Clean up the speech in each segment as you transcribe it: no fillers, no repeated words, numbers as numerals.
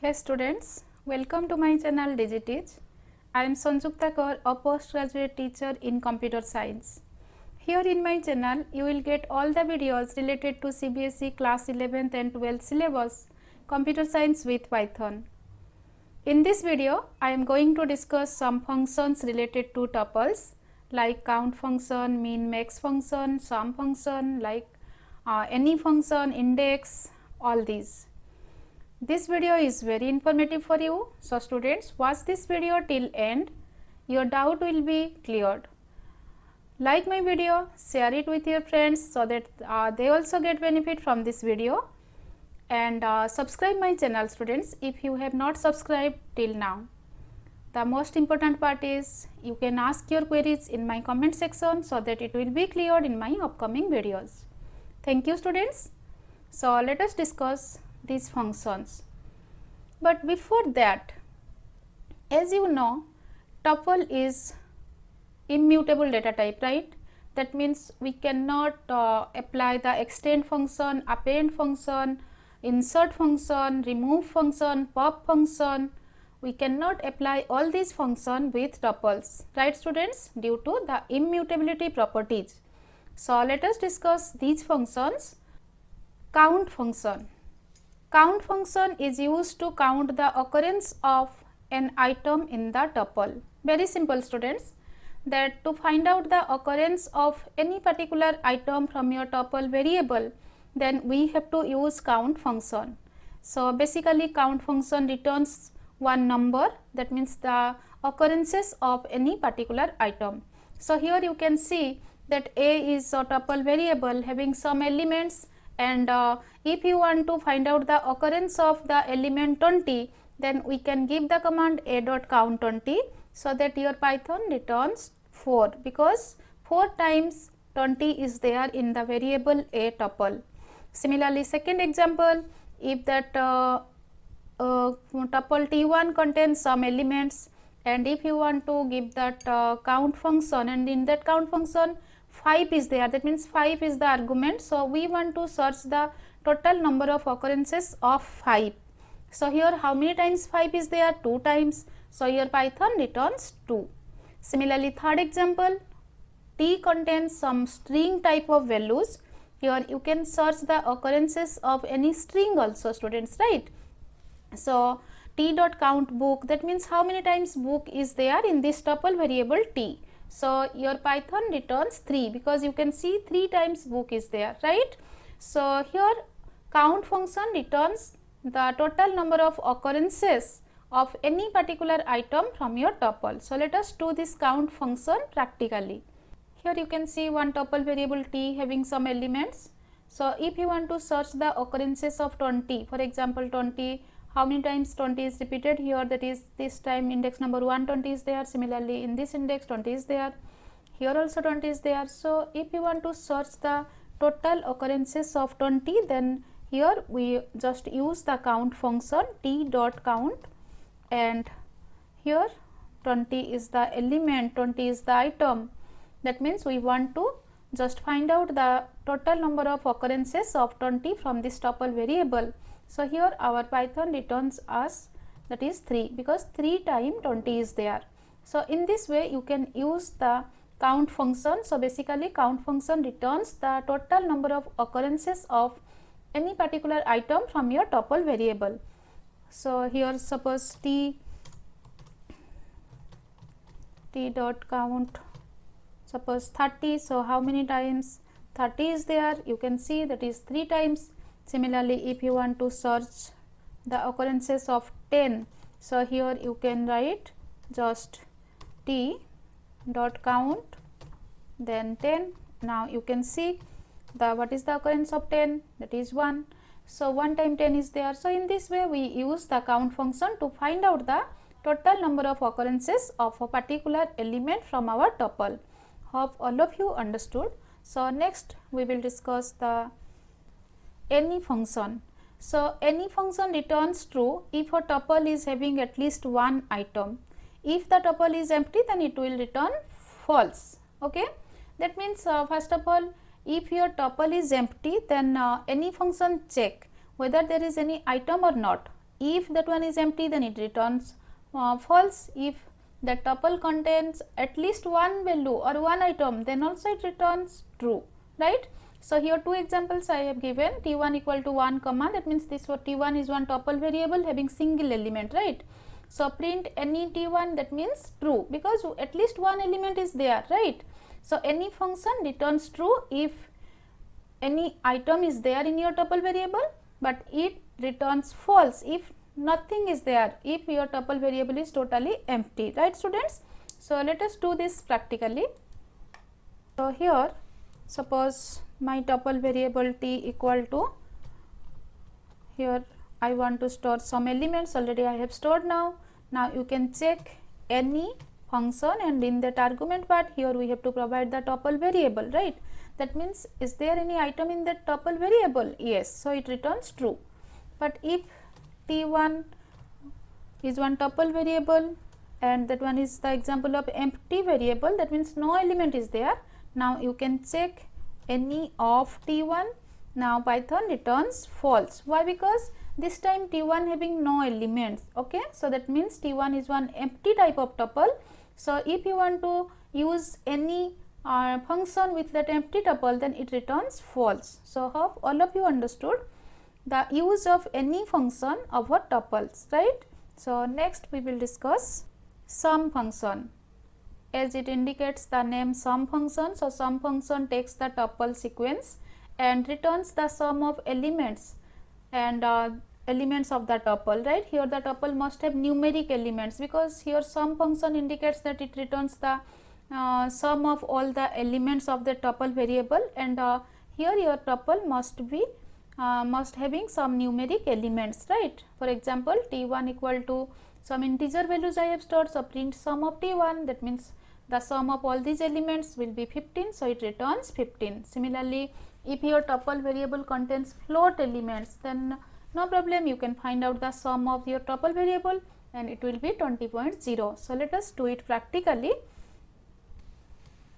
Hey students, welcome to my channel DigiTeach. I am Sanjukta Kaur, a postgraduate teacher in computer science. Here in my channel, you will get all the videos related to CBSE class 11th and 12th syllabus, computer science with Python. In this video, I am going to discuss some functions related to tuples like count function, min max function, sum function, like any function, index, all these. This video is very informative for you. So students, watch this video till end. Your doubt will be cleared. Like my video, share it with your friends so that they also get benefit from this video. And subscribe my channel students if you have not subscribed till now. The most important part is you can ask your queries in my comment section so that it will be cleared in my upcoming videos. Thank you students. So let us discuss these functions. But before that, as you know, tuple is immutable data type, right? That means we cannot apply the extend function, append function, insert function, remove function, pop function. We cannot apply all these functions with tuples, right students, due to the immutability properties. So let us discuss these functions. Count function. Count function is used to count the occurrence of an item in the tuple. Very simple students, that to find out the occurrence of any particular item from your tuple variable, then we have to use count function. So basically count function returns one number, that means the occurrences of any particular item. So here you can see that A is a tuple variable having some elements, and if you want to find out the occurrence of the element 20, then we can give the command a.count20, so that your Python returns 4, because 4 times 20 is there in the variable a tuple. Similarly, second example, if that tuple t1 contains some elements, and if you want to give that count function, and in that count function 5 is there, that means 5 is the argument. So we want to search the total number of occurrences of 5. So here how many times 5 is there? 2 times. So your Python returns 2. Similarly, third example, t contains some string type of values. Here you can search the occurrences of any string also students, right? So t.count book, that means how many times book is there in this tuple variable t. So your Python returns 3, because you can see 3 times book is there, right? So here count function returns the total number of occurrences of any particular item from your tuple. So let us do this count function practically. Here you can see one tuple variable t having some elements. So if you want to search the occurrences of 20, for example 20, how many times 20 is repeated here, that is this time index number 120 is there, similarly in this index 20 is there, here also 20 is there. So if you want to search the total occurrences of 20, then here we just use the count function t.count, and here 20 is the element, 20 is the item. That means we want to just find out the total number of occurrences of 20 from this tuple variable. So here our Python returns us, that is 3, because 3 times 20 is there. So in this way you can use the count function. So basically count function returns the total number of occurrences of any particular item from your tuple variable. So here suppose t.count suppose 30. So how many times 30 is there? You can see that is 3 times. Similarly, if you want to search the occurrences of 10, so here you can write just t.count, then 10. Now you can see the what is the occurrence of 10, that is 1. So 1 time 10 is there. So in this way we use the count function to find out the total number of occurrences of a particular element from our tuple. Hope all of you understood. So next we will discuss the any function. So any function returns true if a tuple is having at least one item. If the tuple is empty, then it will return false. Okay, that means first of all, if your tuple is empty, then any function check whether there is any item or not. if that one is empty, then it returns false. If the tuple contains at least one value or one item, then also it returns true, right? So here two examples I have given. T1 equal to 1 comma, that means this for T1 is one tuple variable having single element, right? So print any T1, that means true, because at least one element is there, right? So any function returns true if any item is there in your tuple variable, but it returns false if nothing is there, if your tuple variable is totally empty, right students? So let us do this practically. So here suppose my tuple variable T equal to, here I want to store some elements, already I have stored now. Now you can check any function, and in that argument part here we have to provide the tuple variable, right? That means is there any item in that tuple variable? Yes, so it returns true. But if T1 is one tuple variable and that one is the example of empty variable, that means no element is there. Now you can check any of T1. Now Python returns false. Why? Because this time T1 having no elements, okay? So that means T1 is one empty type of tuple. So if you want to use any function with that empty tuple, then it returns false. So hope all of you understood the use of any function over tuples, right? So next we will discuss sum function. As it indicates the name sum function, so sum function takes the tuple sequence and returns the sum of elements and elements of the tuple, right? Here the tuple must have numeric elements, because here sum function indicates that it returns the sum of all the elements of the tuple variable, and here your tuple must be must having some numeric elements, right? For example, T1 equal to some integer values I have stored, so print sum of T1, that means the sum of all these elements will be 15, so it returns 15. Similarly, if your tuple variable contains float elements, then no problem, you can find out the sum of your tuple variable and it will be 20.0. So let us do it practically.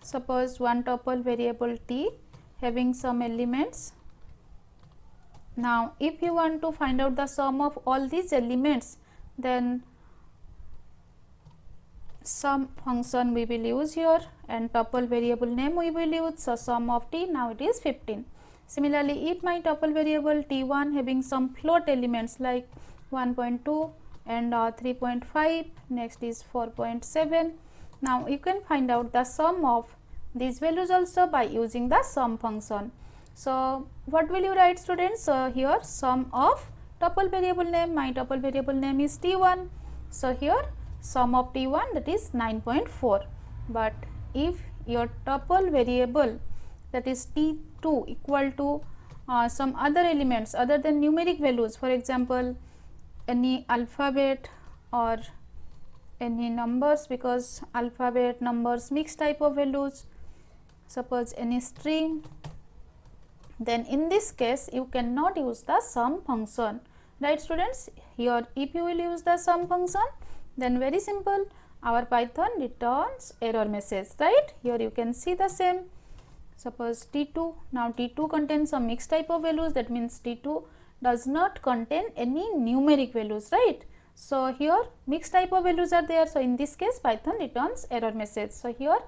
Suppose one tuple variable T having some elements. Now if you want to find out the sum of all these elements, then sum function we will use here and tuple variable name we will use. So sum of T, now it is 15. Similarly, if my tuple variable T1 having some float elements like 1.2 and 3.5, next is 4.7. Now you can find out the sum of these values also by using the sum function. So what will you write, students? So here sum of tuple variable name, my tuple variable name is T1. So here sum of T1, that is 9.4. But if your tuple variable, that is T2 equal to some other elements other than numeric values, for example any alphabet or any numbers, because alphabet, numbers, mixed type of values, suppose any string, then in this case you cannot use the sum function, right students? Here if you will use the sum function, then very simple, our Python returns error message, right? Here you can see the same. Suppose T2, now T2 contains some mixed type of values, that means T2 does not contain any numeric values, right? So here mixed type of values are there, so in this case Python returns error message. So here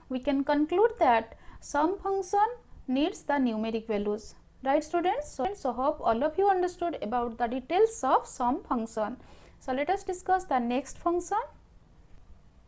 we can conclude that sum function needs the numeric values, right students? So hope all of you understood about the details of sum function. So let us discuss the next function,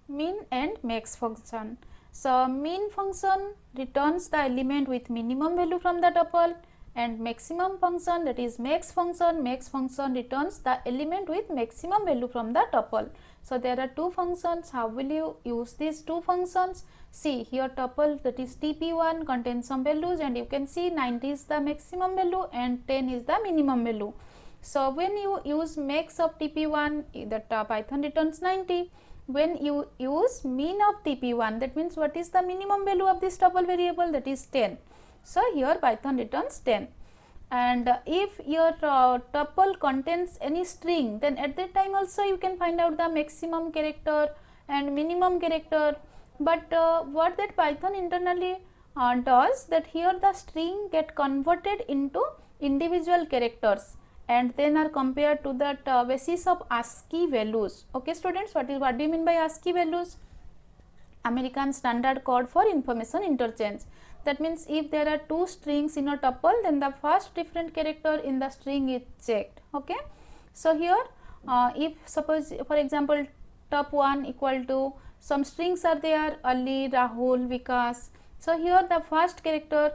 min and max function. So min function returns the element with minimum value from the tuple, and maximum function, that is max function returns the element with maximum value from the tuple. So there are two functions. How will you use these two functions? See here tuple, that is TP1 contains some values, and you can see 90 is the maximum value and 10 is the minimum value. So when you use max of TP1, that Python returns 90. When you use min of TP1, that means what is the minimum value of this tuple variable, that is 10. So here Python returns 10. And if your tuple contains any string, then at that time also you can find out the maximum character and minimum character. But what that Python internally does, that here the string get converted into individual characters, and then are compared to that basis of ASCII values. Okay students, what do you mean by ASCII values? American Standard Code for Information Interchange. That means if there are two strings in a tuple, then the first different character in the string is checked. Okay, so here if suppose for example top 1 equal to some strings are there, Ali, Rahul, Vikas. So here the first character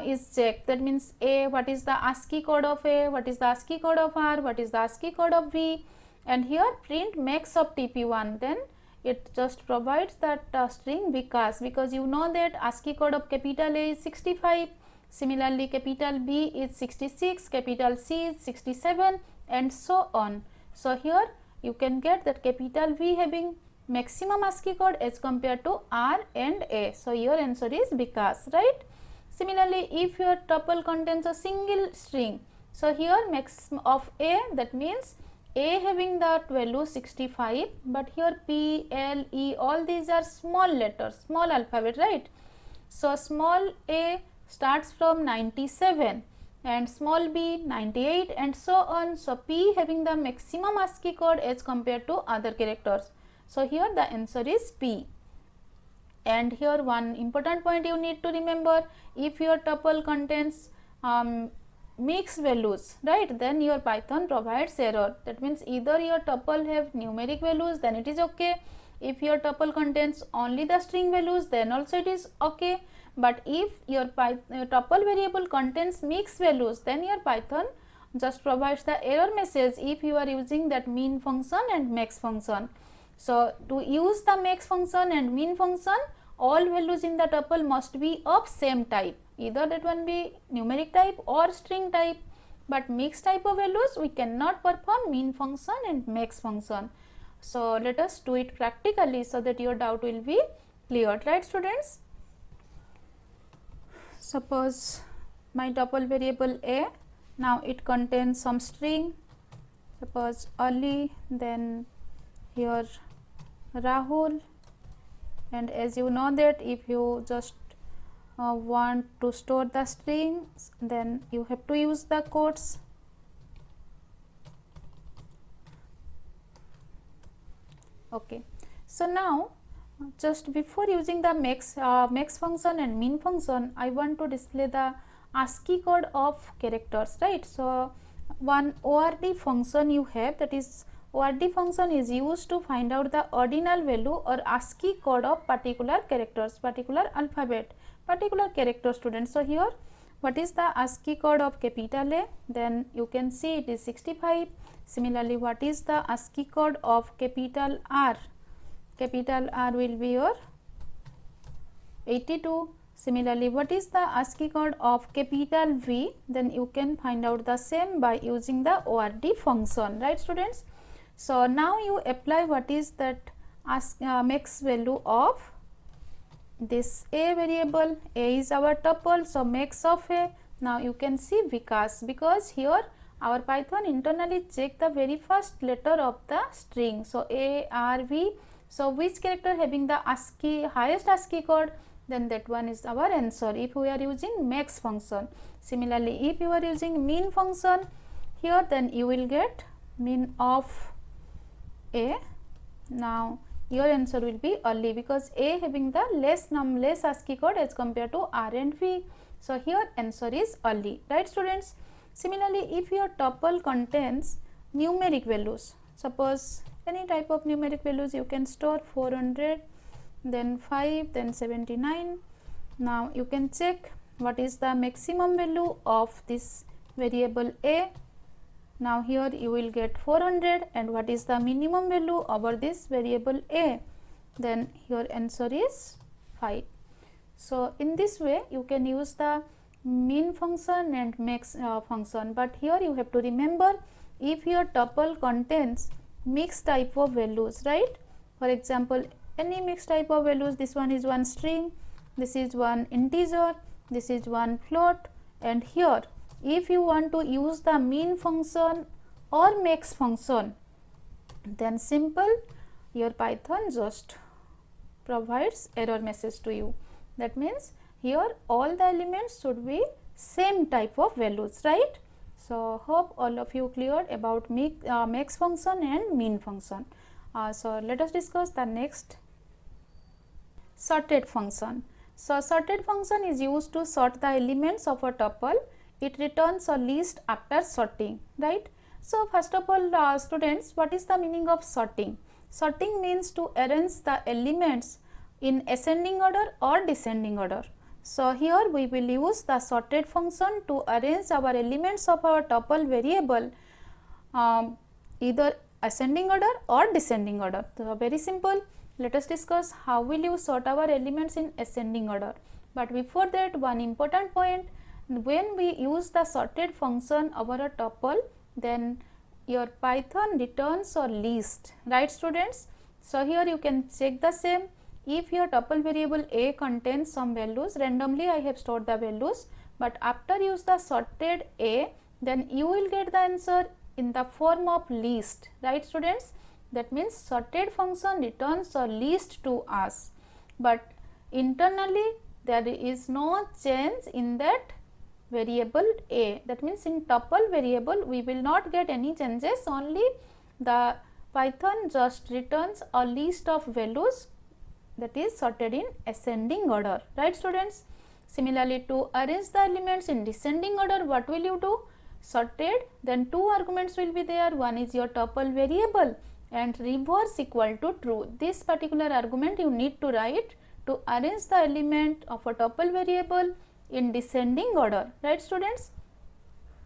is checked. That means A, what is the ASCII code of A, what is the ASCII code of R, what is the ASCII code of V, and here print max of TP1. Then it just provides that string Vikas, because you know that ASCII code of capital A is 65, similarly capital B is 66, capital C is 67, and so on. So here you can get that capital V having maximum ASCII code as compared to R and A. So your answer is Vikas, right? Similarly, if your tuple contains a single string, so here max of A, that means A having that value 65, but here P, L, E, all these are small letters, small alphabet, right? So small a starts from 97 and small b 98 and so on. So P having the maximum ASCII code as compared to other characters. So here the answer is P. And here one important point you need to remember, if your tuple contains mixed values, right, then your Python provides error. That means either your tuple have numeric values, then it is okay. If your tuple contains only the string values, then also it is okay. But if your tuple variable contains mixed values, then your Python just provides the error message if you are using that min function and max function. So to use the max function and min function, all values in the tuple must be of same type, either that one be numeric type or string type. But mixed type of values we cannot perform min function and max function. So let us do it practically so that your doubt will be cleared, right students? Suppose my tuple variable A, now it contains some string, suppose Ali, then here Rahul, and as you know that if you just want to store the strings, then you have to use the quotes. Okay, so now just before using the max function and min function, I want to display the ASCII code of characters, right? So one ORD function you have, that is ORD function is used to find out the ordinal value or ASCII code of particular characters, particular alphabet, particular character students. So here what is the ASCII code of capital A? Then you can see it is 65. Similarly, what is the ASCII code of capital R? Capital R will be your 82. Similarly, what is the ASCII code of capital V? Then you can find out the same by using the ORD function, right students? So now you apply what is that max value of this A variable. A is our tuple, so max of A. Now you can see Vikas, because here our Python internally check the very first letter of the string. So A, R, V. So which character having the ASCII highest ASCII code, then that one is our answer if we are using max function. Similarly, if you are using min function here, then you will get min of A. Now your answer will be Ali, because A having the less ASCII code as compared to R and V. So here answer is Ali, right students? Similarly, if your tuple contains numeric values, suppose any type of numeric values you can store, 400, then 5, then 79. Now you can check what is the maximum value of this variable A. Now here you will get 400, and what is the minimum value over this variable A? Then your answer is 5. So in this way you can use the min function and max function, but here you have to remember, if your tuple contains mixed type of values, right? For example, any mixed type of values, this one is one string, this is one integer, this is one float, and here if you want to use the min function or max function, then simple, your Python just provides error message to you. That means here all the elements should be same type of values, right? So hope all of you cleared about max function and min function. So let us discuss the next sorted function. So sorted function is used to sort the elements of a tuple. It returns a list after sorting, right? So first of all, students, what is the meaning of sorting? Sorting means to arrange the elements in ascending order or descending order. So here we will use the sorted function to arrange our elements of our tuple variable either ascending order or descending order. So very simple. Let us discuss how will you sort our elements in ascending order. But before that, one important point, when we use the sorted function over a tuple, then your Python returns a list, right students? So here you can check the same. If your tuple variable A contains some values, randomly I have stored the values, but after use the sorted A, then you will get the answer in the form of list, right students? That means sorted function returns a list to us, but internally there is no change in that variable A. That means in tuple variable we will not get any changes, only the Python just returns a list of values that is sorted in ascending order, right students? Similarly, to arrange the elements in descending order, what will you do? Sorted, then two arguments will be there. One is your tuple variable and reverse equal to true. This particular argument you need to write to arrange the element of a tuple variable in descending order, right students?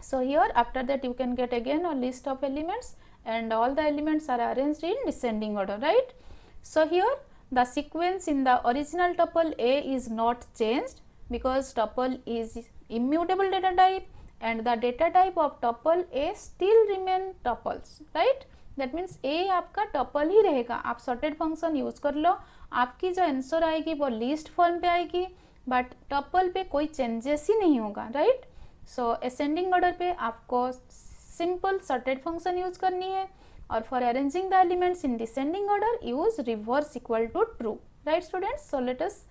So here after that you can get again a list of elements and all the elements are arranged in descending order, right? So here the sequence in the original tuple A is not changed because tuple is immutable data type and the data type of tuple A still remain tuples, right? That means A आपका tuple ही रहेगा. आप sorted function use कर लो, आपकी जो answer आएगी वो list form पे आएगी, बट tuple पे कोई changes ही नहीं होगा, right? So ascending order पे आपको simple sorted function use करनी है और for arranging the elements in descending order use reverse equal to true, right students? So let us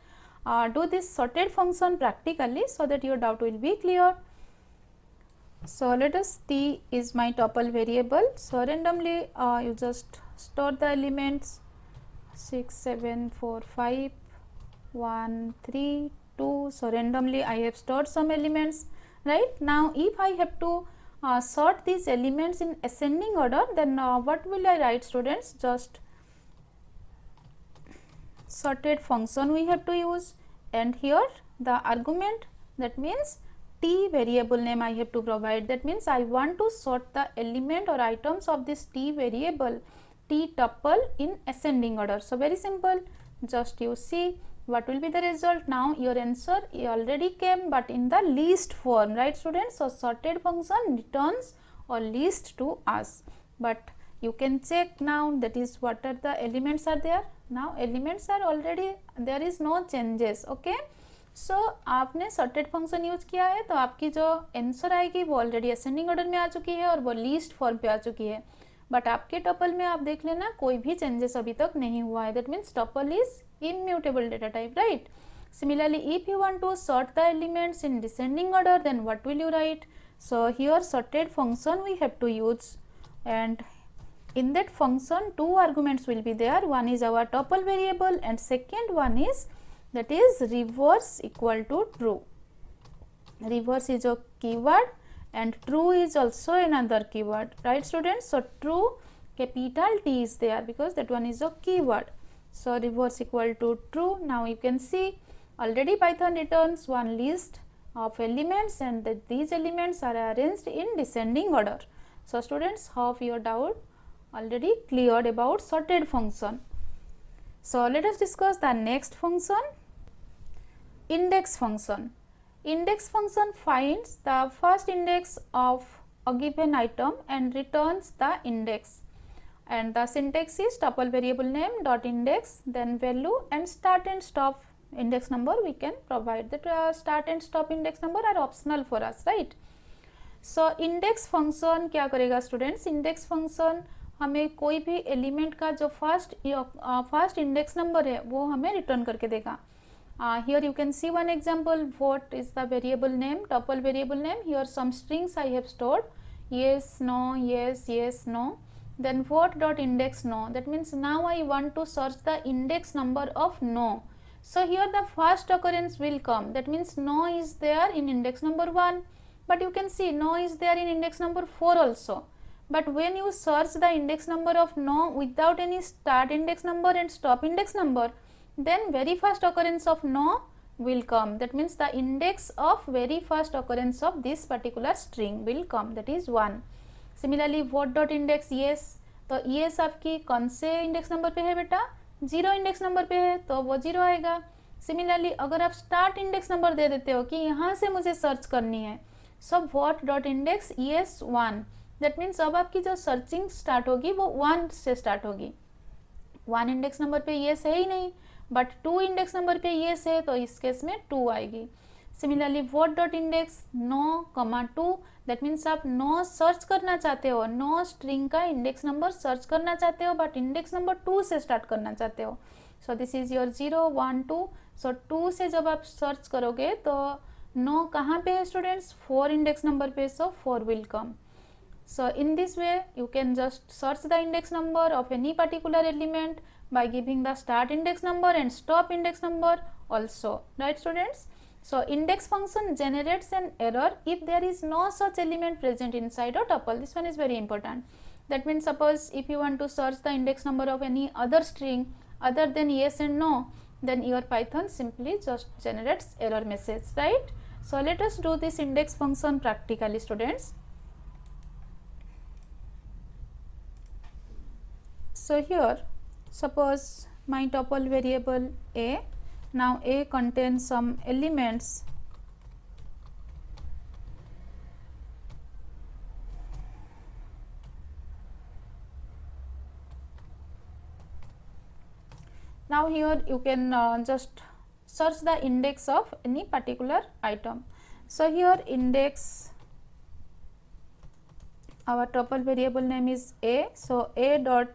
do this sorted function practically so that your doubt will be clear. So let us T is my tuple variable. So randomly you just store the elements 6, 7, 4, 5, 1, 3, 2. So randomly I have stored some elements, right? Now if I have to sort these elements in ascending order, then what will I write students? Just sorted function we have to use, and here the argument, that means T variable name I have to provide. That means I want to sort the element or items of this T variable, T tuple in ascending order. So very simple, just you see what will be the result. Now your answer already came but in the list form, right students? So sorted function returns a list to us, but you can check now, that is what are the elements are there. Now elements are already, there is no changes, okay? So आपने sorted function use किया है तो आपकी जो answer आएगी वो already ascending order में आ चुकी है और वो लीस्ट फॉर्म पे आ चुकी है, बट आपके टपल में आप देख लेना कोई भी चेंजेस अभी तक नहीं हुआ है. That means tuple is immutable data type, right? Similarly, if you want to sort the elements in descending order, then what will you write? So here sorted function we have to use, and in that function two arguments will be there. One is our tuple variable and second one is, that is reverse equal to true. Reverse is a keyword and true is also another keyword, right students? So true capital T is there because that one is a keyword. So reverse equal to true. Now you can see already Python returns one list of elements and that these elements are arranged in descending order. So students, hope your doubt already cleared about sorted function. So let us discuss the next function, index function. Index function finds the first index of a given item and returns the index, and the syntax is tuple variable name dot index, then value and start and stop index number. We can provide that start and stop index number are optional for us, right? So index function क्या करेगा students? Index function हमें कोई भी element का जो first index number है वो हमें रिटर्न करके देगा. Here you can see one example. What is the variable name? Tuple variable name. Here some strings I have stored yes, no, yes, yes, no. Then what dot index no, that means now I want to search the index number of no. So here the first occurrence will come, that means no is there in index number 1, but you can see no is there in index number 4 also. But when you search the index number of no without any start index number and stop index number, then very first occurrence of no will come, that means the index of very first occurrence of this particular string will come, that is 1. Similarly what dot index yes, तो yes आपकी कौन से index number पे है बेटा, 0 index number पे है तो वो 0 आएगा. सिमिलरली अगर आप स्टार्ट इंडेक्स नंबर दे देते हो कि यहाँ से मुझे सर्च करनी है, so what dot index yes 1, that means अब आपकी जो सर्चिंग स्टार्ट होगी वो 1 से स्टार्ट होगी. 1 इंडेक्स नंबर पे येस है ही नहीं, बट 2 इंडेक्स नंबर पे येस है तो इस केस में 2 आएगी. Similarly what dot index no comma 2, that means आप नो सर्च करना चाहते हो, नो स्ट्रिंग का इंडेक्स नंबर सर्च करना चाहते हो बट इंडेक्स नंबर 2 से स्टार्ट करना चाहते हो. So this is your 0 1 2. सो 2 से जब आप सर्च करोगे तो नो कहाँ पे है स्टूडेंट्स, 4 इंडेक्स नंबर पे, सो 4 will come. So in this way you can just search the index number of any particular element by giving the start index number and stop index number also, right students? So index function generates an error if there is no such element present inside a tuple. This one is very important. That means suppose if you want to search the index number of any other string other than yes and no, then your Python simply just generates error message, right? So let us do this index function practically, students. So here suppose my tuple variable a, now a contains some elements now here you can just search the index of any particular item. So here index, our tuple variable name is a, so a dot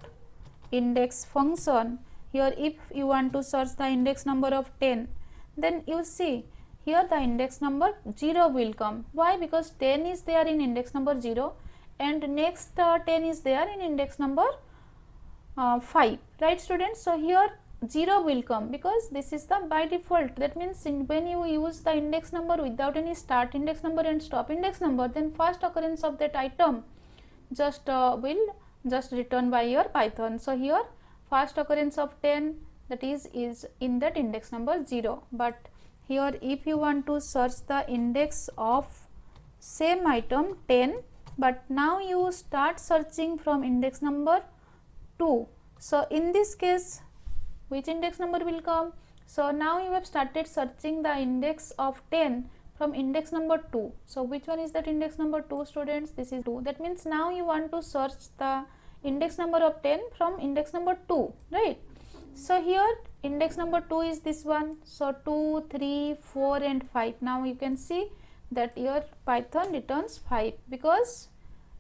index function, here if you want to search the index number of 10, then you see here the index number 0 will come. Why? Because 10 is there in index number 0 and next 10 is there in index number 5, right students? So here 0 will come because this is the by default, that means when you use the index number without any start index number and stop index number, then first occurrence of that item just will just return by your Python. So here first occurrence of 10, that is in that index number 0, but here if you want to search the index of same item 10, but now you start searching from index number 2, so in this case which index number will come? So now you have started searching the index of 10 from index number 2. So which one is that index number 2, students? This is 2. That means now you want to search the index number of 10 from index number 2, right? So here index number 2 is this one. So 2, 3, 4 and 5. Now you can see that your Python returns 5 because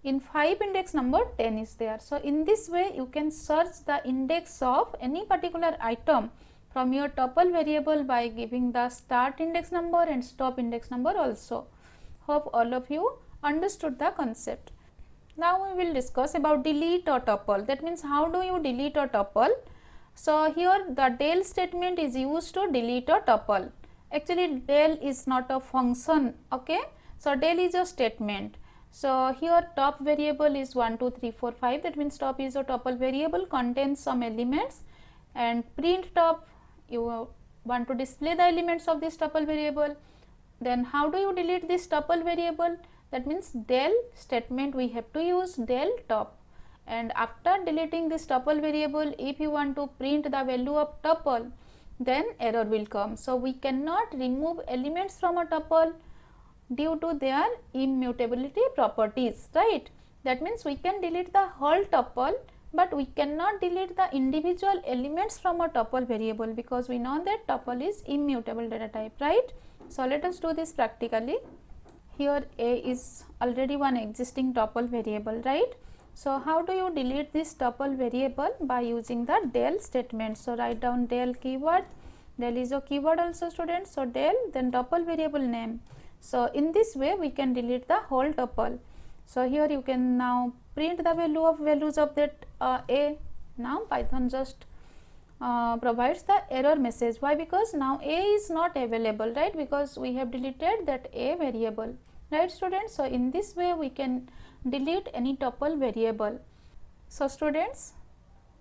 in 5 index number 10 is there. So in this way you can search the index of any particular item from your tuple variable by giving the start index number and stop index number also. Hope all of you understood the concept. Now we will discuss about delete a tuple. That means how do you delete a tuple? So here the del statement is used to delete a tuple. Actually del is not a function, okay? So del is a statement. So here top variable is 1 2 3 4 5, that means top is a tuple variable, contains some elements, and print top, you want to display the elements of this tuple variable. Then how do you delete this tuple variable? That means del statement we have to use, del top, and after deleting this tuple variable, if you want to print the value of tuple, then error will come. So we cannot remove elements from a tuple due to their immutability properties, right? That means we can delete the whole tuple, but we cannot delete the individual elements from a tuple variable because we know that tuple is immutable data type, right? So let us do this practically. Here a is already one existing tuple variable, right? So how do you delete this tuple variable? By using the del statement. So write down del keyword. Del is a keyword also, students. So del, then tuple variable name. So in this way we can delete the whole tuple. So here you can now print the values of that a. Now Python just provides the error message. Why? Because now a is not available, right? Because we have deleted that a variable, right students? So in this way we can delete any tuple variable. So students,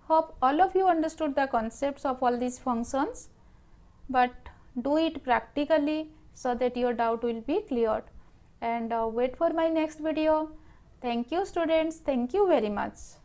hope all of you understood the concepts of all these functions, but do it practically so that your doubt will be cleared, and wait for my next video. Thank you students, thank you very much.